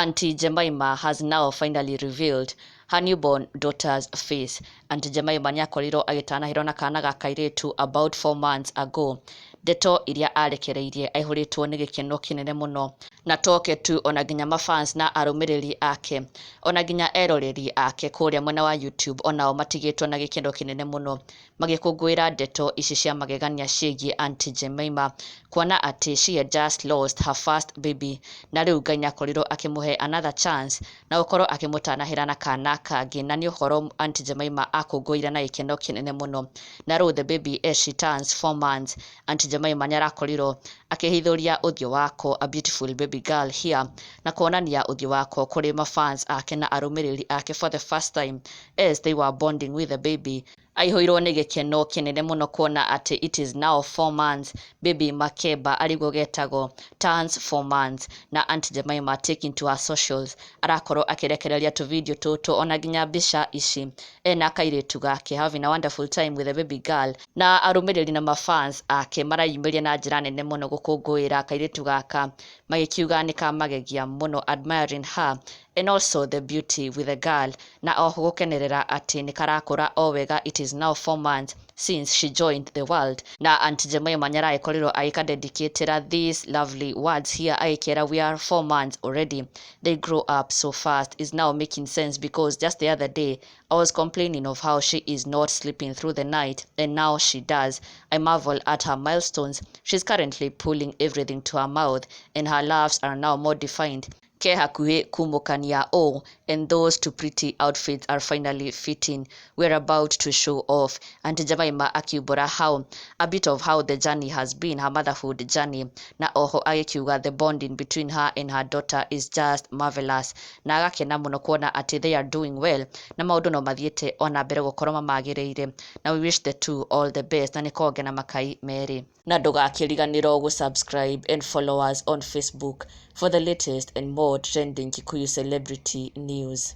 Auntie Jemima has now finally revealed her newborn daughter's face. Auntie Jemima nĩakorirwo agĩtanahĩrwo na kana ga kairĩtu about 4 months ago. Ndeto iria arekereirie aihũrĩtwo nĩ gĩkeno kĩnene mũno, na toke tu ona nginya mafans na arũmĩrĩri ake ona nginya eroreri ake kũrĩa mwena wa YouTube onao matigĩtwo na gĩkeno kĩnene mũno magĩkũngũĩra ndeto ici cia magegania ciĩgiĩ Auntie Jemima, kuona atĩ she had just lost her first baby na rĩu Ngai nĩakorirwo akĩmũhe another chance na gũkorwo akĩmũtanahĩra na kana kangĩ, na nĩ ũhoro Auntie Jemima akũngũĩire na gĩkeno kĩnene mũno. Na rĩu the baby as she turns 4 months, Auntie Jemima nĩarakorirwo akĩhithũria ũthiũ wako, a beautiful baby girl here, na kuonania ũthiũ wako kũrĩ mafans ake na arũmĩrĩri ake for the first time as they were bonding with the baby. Aihũirwo nĩ gĩkeno kĩnene mũno kuona atĩ it is now 4 months, baby Makeba arĩguo getagwo turns 4 months, na Auntie Jemima taking to her socials arakorwo akĩrekereria tũvideo tũtũ ona nginya mbica ici ena kairĩtu gake having a wonderful time with the baby girl, na arũmĩrĩri na mafans ake marayumĩria na njĩra nene mũno gũkũngũĩra kairĩtu gaka magĩkiuga nĩ kamagegia mũno, admiring her and also the beauty with the girl, na oho gũkenerera atĩ nĩ karakũra o wega. It is now 4 months since she joined the world, na Auntie Jemima nĩarakorirwo agĩkadedicatĩra these lovely words here agĩkĩra we are 4 months already, they grow up so fast. Is now making sense because just the other day I was complaining of how she is not sleeping through the night and now she does. I marvel at her milestones. She's currently pulling everything to her mouth and her laughs are now more defined. Ke hakuhĩ kumũkania o, and those two pretty outfits are finally fitting. We're about to show off. Auntie Jemima akiumbũra how a bit of how the journey has been, her motherhood journey, na oho agĩkiuga the bonding between her and her daughter is just marvelous, na agakena mũno kuona atĩ they are doing well na maũndũ no mathiĩte ona mbere gũkorwo mamagĩrĩire, na we wish the two all the best, na nĩkonge na makai merĩ. Na ndũgakĩriganĩrwo gũ-subscribe and follow us on Facebook for the latest and more trending Kikuyu celebrity news.